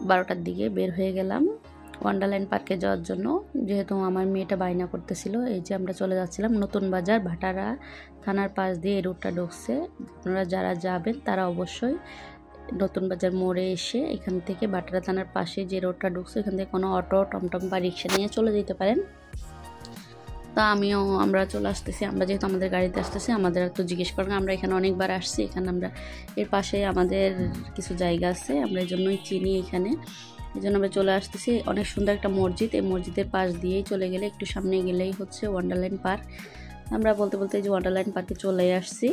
12টার দিকে বের হয়ে গেলাম ওয়ান্ডারল্যান্ড পার্কে যাওয়ার জন্য, যেহেতু আমার মেয়েটা বায়না করতেছিল। এই যে আমরা চলে যাচ্ছিলাম নতুন বাজার ভাটারা থানার পাশ দিয়ে এই রুটটা ঢুকছে। আপনারা যারা যাবেন তারা অবশ্যই নতুন বাজার মোড়ে এসে এখান থেকে ভাটারা থানার পাশে যে রোডটা ঢুকছে এখান থেকে কোনো অটো টমটম বা রিক্সা নিয়ে চলে যেতে পারেন। তা আমরা চলে আসতেছি, আমরা যেহেতু আমাদের গাড়িতে আসতেছি আমাদের একটু জিজ্ঞেস করেন। আমরা এখানে অনেকবার আসছি, এখানে আমরা এর পাশে আমাদের কিছু জায়গা আছে, আমরা এই জন্যই চিনি এখানে, এই জন্য আমরা চলে আসতেছি। অনেক সুন্দর একটা মসজিদ, এই মসজিদের পাশ দিয়েই চলে গেলে একটু সামনে গেলেই হচ্ছে ওয়ান্ডারল্যান্ড পার্ক। আমরা বলতে বলতে যে ওয়ান্ডারল্যান্ড পার্কে চলে আসছি।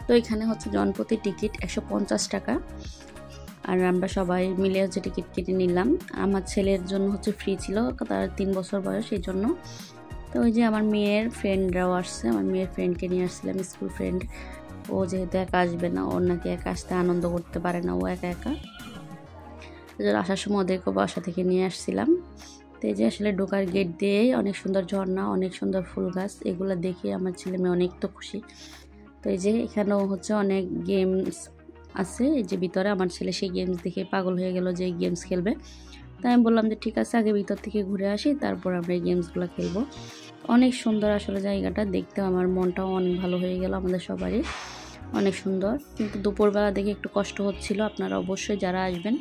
তো এখানে হচ্ছে জনপ্রতি টিকিট 150 টাকা, আর আমরা সবাই মিলে হচ্ছে টিকিট কেটে নিলাম। আমার ছেলের জন্য হচ্ছে ফ্রি ছিল, তার 3 বছর বয়স, এই জন্য। তো ওই যে আমার মেয়ের ফ্রেন্ডরাও আসছে, আমার মেয়ের ফ্রেন্ডকে নিয়ে আসছিলাম, স্কুল ফ্রেন্ড। ও যেহেতু একা আসবে না, ওর নাকি একা আসতে আনন্দ করতে পারে না, ও একা একা। আসার সময় ওদেরকে বাসা থেকে নিয়ে আসছিলাম। তো এই যে আসলে ঢোকার গেট দিয়েই অনেক সুন্দর ঝর্ণা, অনেক সুন্দর ফুল গাছ, এগুলো দেখে আমার ছেলে মেয়ে অনেক তো খুশি। তো এই যে এখানেও হচ্ছে অনেক গেমস আছে, এই যে ভিতরে আমার ছেলে সেই গেমস দেখে পাগল হয়ে গেল যে এই গেমস খেলবে। তাই আমি বললাম যে ঠিক আছে, আগে ভিতর থেকে ঘুরে আসি, তারপর আমরা এই গেমসগুলো খেলবো। অনেক সুন্দর আসলে জায়গাটা দেখতে, আমার মনটাও অনেক ভালো হয়ে গেল, আমাদের সবারই অনেক সুন্দর। কিন্তু দুপুরবেলা দেখে একটু কষ্ট হচ্ছিল। আপনারা অবশ্যই যারা আসবেন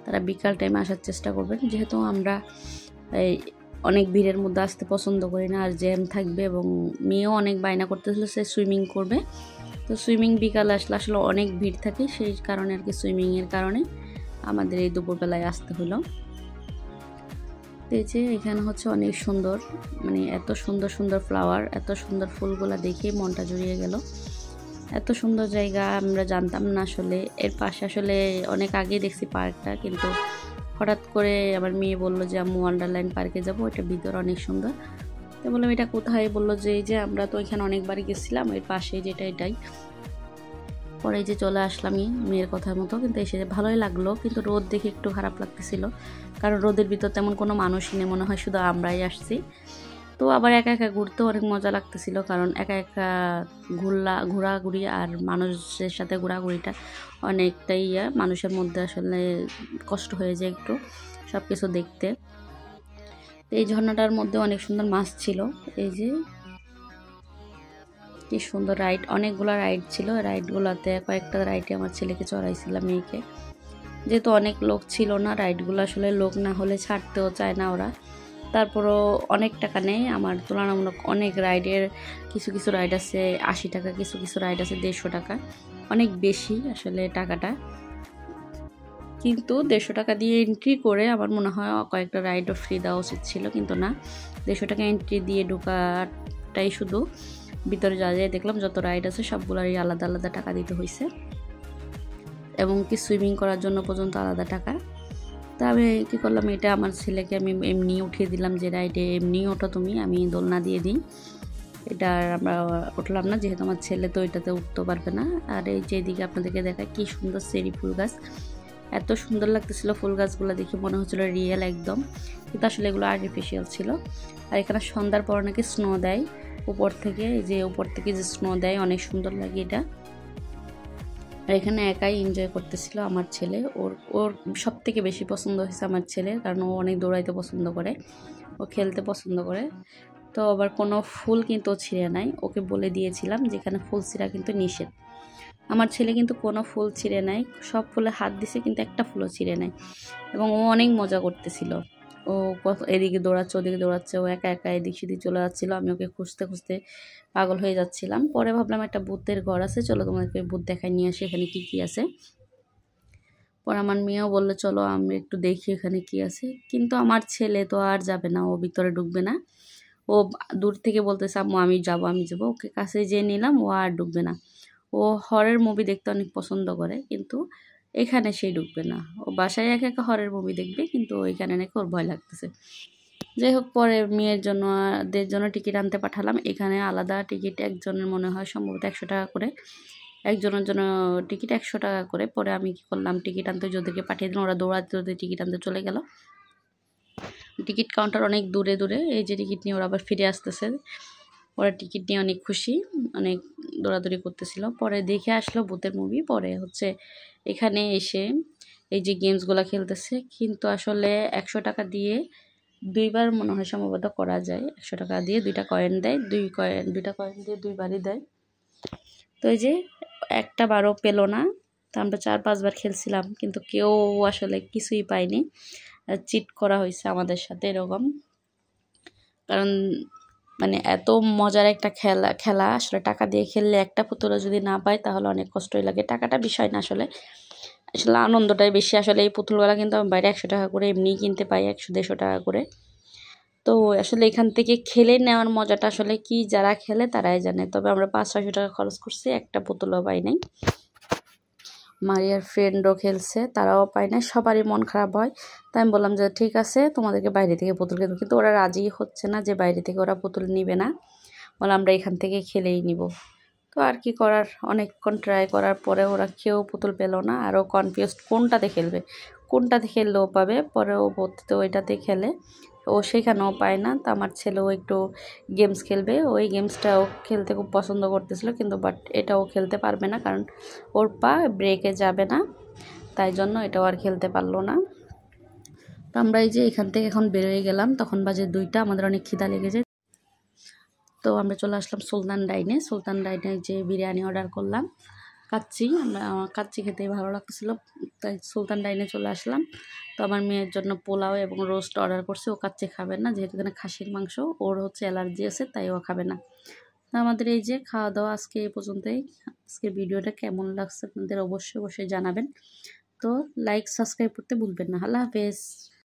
তারা বিকাল টাইমে আসার চেষ্টা করবেন, যেহেতু আমরা এই অনেক ভিড়ের মধ্যে আসতে পছন্দ করি না, আর জ্যাম থাকবে, এবং মেয়েও অনেক বায়না করতেছিল সে সুইমিং করবে। তো সুইমিং বিকালে আসলে আসলে অনেক ভিড় থাকে, সেই কারণে আর কি সুইমিংয়ের কারণে আমাদের এই দুপুরবেলায় আসতে হলো। যে এখানে হচ্ছে অনেক সুন্দর, মানে এত সুন্দর সুন্দর ফ্লাওয়ার, এত সুন্দর ফুলগুলা দেখে মনটা জুড়িয়ে গেল। এত সুন্দর জায়গা আমরা জানতাম না আসলে। এর পাশে আসলে অনেক আগেই দেখছি পার্কটা, কিন্তু হঠাৎ করে আমার মেয়ে বললো যে আমি ওয়ান্ডারল্যান্ড পার্কে যাবো, এটা ভিতর অনেক সুন্দর। তো বললাম এটা কোথায়, বললো যে এই যে আমরা তো এখানে অনেকবারই গেছিলাম, এর পাশে যেটা এটাই। পরে যে চলে আসলামই মেয়ের কথার মতো, কিন্তু এসে ভালোই লাগলো, কিন্তু রোদ দেখে একটু খারাপ লাগতেছিল, কারণ রোদের ভিতর তেমন কোনো মানুষই নেই, মনে হয় শুধু আমরাই আসছি। তো আবার একা একা ঘুরতেও অনেক মজা লাগতেছিল, কারণ একা একা ঘোরাঘুরি আর মানুষের সাথে ঘোরাঘুরিটা অনেকটাই মানুষের মধ্যে আসলে কষ্ট হয়ে যায় একটু সব কিছু দেখতে। তো এই ঝর্ণাটার মধ্যে অনেক সুন্দর মাছ ছিল, এই যে কি সুন্দর রাইড, অনেকগুলো রাইড ছিল। রাইডগুলোতে কয়েকটা রাইডে আমার ছেলেকে চড়াইছিলাম, মেয়েকে, যেহেতু অনেক লোক ছিল না, রাইডগুলো আসলে লোক না হলে ছাড়তেও চায় না ওরা। তারপরও অনেক টাকা নেয়, আমার তুলনামূলক অনেক রাইডের, কিছু কিছু রাইড আছে 80 টাকা, কিছু কিছু রাইড আছে 150 টাকা, অনেক বেশি আসলে টাকাটা। কিন্তু 150 টাকা দিয়ে এন্ট্রি করে আমার মনে হয় কয়েকটা রাইডও ফ্রি দেওয়া উচিত ছিল, কিন্তু না, 150 টাকা এন্ট্রি দিয়ে ঢোকাটাই শুধু। ভিতরে যা যায় দেখলাম যত রাইড আছে সবগুলোরই আলাদা আলাদা টাকা দিতে হয়েছে, এবং কি সুইমিং করার জন্য পর্যন্ত আলাদা টাকা। তা আমি কী করলাম, এটা আমার ছেলেকে আমি এমনি উঠিয়ে দিলাম যে রাইডে এমনি ওঠো তুমি, আমি দোলনা দিয়ে দিই। এটা আমরা উঠলাম না, যেহেতু আমার ছেলে তো এটাতে উঠতে পারবে না। আর এই যে এদিকে আপনাদেরকে দেখায় কি সুন্দর চেরি ফুল গাছ, এত সুন্দর লাগতেছিল ফুল গাছগুলো দেখে, মনে হচ্ছিল রিয়েল একদম, কিন্তু আসলে এগুলো আর্টিফিশিয়াল ছিল। আর এখানে সন্ধ্যার পর নাকি স্নো দেয় উপর থেকে, যে উপর থেকে যে স্নো দেয় অনেক সুন্দর লাগে এটা। আর এখানে একাই এনজয় করতেছিল আমার ছেলে, ওর ওর সব থেকে বেশি পছন্দ হয়েছে আমার ছেলে, কারণ ও অনেক দৌড়াইতে পছন্দ করে, ও খেলতে পছন্দ করে। তো আবার কোনো ফুল কিন্তু ও ছিঁড়ে নাই, ওকে বলে দিয়েছিলাম যেখানে ফুল ছিঁড়া কিন্তু নিষেধ। আমার ছেলে কিন্তু কোনো ফুল ছিঁড়ে নাই, সব ফুলে হাত দিছে, কিন্তু একটা ফুলও ছিঁড়ে নাই, এবং ও অনেক মজা করতেছিল। ও এদিকে দৌড়াচ্ছে ওদিকে দৌড়াচ্ছে, ও একা একা এদিক সেদিক চলে যাচ্ছিলো, আমি ওকে খুঁজতে খুঁজতে পাগল হয়ে যাচ্ছিলাম। পরে ভাবলাম একটা ভূতের ঘর আছে, চলো তোমাদেরকে ভূত দেখাই নিয়ে আসি এখানে কি কি আছে। পরে আমার মেয়েও বললো চলো আমি একটু দেখি এখানে কি আছে, কিন্তু আমার ছেলে তো আর যাবে না, ও ভিতরে ঢুকবে না। ও দূর থেকে বলতেছে আম্মু আমি যাবো, ওকে কাছে যেয়ে নিলাম, ও আর ঢুকবে না। ও হরর মুভি দেখতে অনেক পছন্দ করে, কিন্তু এখানে সে ঢুকবে না। ও বাসায় একা একা হরর মুভি দেখবে, কিন্তু এখানে নাকি ওর ভয় লাগতেছে। যাই হোক, পরে মেয়ের জন্য দের জন্য টিকিট আনতে পাঠালাম। এখানে আলাদা টিকিট একজনের মনে হয় সম্ভবত 100 টাকা করে, একজনের জন্য টিকিট 100 টাকা করে। পরে আমি কি করলাম, টিকিট আনতে ওদেরকে পাঠিয়ে দিলাম, ওরা দৌড়াতে টিকিট আনতে চলে গেল। টিকিট কাউন্টার অনেক দূরে দূরে, এই যে টিকিট নিয়ে ওরা আবার ফিরে আসতেছে, ওরা টিকিট নিয়ে অনেক খুশি, অনেক দৌড়াদৌড়ি করতেছিল। পরে দেখে আসলো ভূতের মুভি। পরে হচ্ছে এখানে এসে এই যে গেমসগুলো খেলতেছে। কিন্তু আসলে 100 টাকা দিয়ে 2বার মনে হয় সম্ভবত করা যায়। 100 টাকা দিয়ে 2টা কয়েন দেয়, 2টা কয়েন দিয়ে 2বারই দেয়। তো এই যে একটা বারও পেল না। তো আমরা 4-5 বার খেলছিলাম, কিন্তু কেউ আসলে কিছুই পায়নি। চিট করা হয়েছে আমাদের সাথে এরকম। কারণ মানে এত মজার একটা খেলা আসলে টাকা দিয়ে খেললে একটা পুতুলও যদি না পায় তাহলে অনেক কষ্টই লাগে। টাকাটা বিষয় না, আসলে আনন্দটাই বেশি। আসলে এই পুতুলগুলা কিন্তু আমি বাইরে 100 টাকা করে এমনিই কিনতে পাই, 100-150 টাকা করে। তো আসলে এখান থেকে খেলে নেওয়ার মজাটা আসলে কি, যারা খেলে তারাই জানে। তবে আমরা 500-600 টাকা খরচ করছি, একটা পুতুলও পাই নাই। মারিয়ার ফ্রেন্ডও খেলছে, তারাও পায় না, সবারই মন খারাপ হয়। তাই আমি বললাম যে ঠিক আছে, তোমাদেরকে বাইরে থেকে পুতুল কিনবো, কিন্তু ওরা রাজি হচ্ছে না যে বাইরে থেকে ওরা পুতুল নিবে না, বলে আমরা এখান থেকে খেলেই নিব। তো আর কি করার, অনেকক্ষণ ট্রাই করার পরে ওরা কেউ পুতুল পেল না। আরও কনফিউজড কোনটাতে খেলবে, কোনটাতে খেললেও পাবে। পরে ও পরবর্তীতে ওইটাতে খেলে, ও সেখানেও পায় না। তো আমার ছেলেও একটু গেমস খেলবে, ওই গেমসটাও খেলতে খুব পছন্দ করতেছিল, কিন্তু বাট এটাও খেলতে পারবে না, কারণ ওর পা ব্রেকে যাবে না, তাই জন্য এটাও আর খেলতে পারলো না। তো আমরা এই যে এখান থেকে এখন বেরোয় গেলাম, তখন বাজে 2টা, আমাদের অনেক খিদা লেগে যায়। তো আমরা চলে আসলাম সুলতান ডাইনে। সুলতান ডাইনে যে বিরিয়ানি অর্ডার করলাম, কাচ্চি, আমার কাচ্চি খেতেই ভালো লাগতেছিলো, তাই সুলতান ডাইনে চলে আসলাম। তো আমার মেয়ের জন্য পোলাও এবং রোস্ট অর্ডার করছে, ও কাচ্চি খাবে না, যেহেতু এখানে খাসির মাংস, ওর হচ্ছে অ্যালার্জি আছে, তাই ও খাবে না। তো আমাদের এই যে খাওয়া দাওয়া আজকে এই পর্যন্তই। আজকে ভিডিওটা কেমন লাগছে আপনাদের অবশ্যই জানাবেন। তো লাইক সাবস্ক্রাইব করতে ভুলবেন না। আল্লাহ হাফেজ।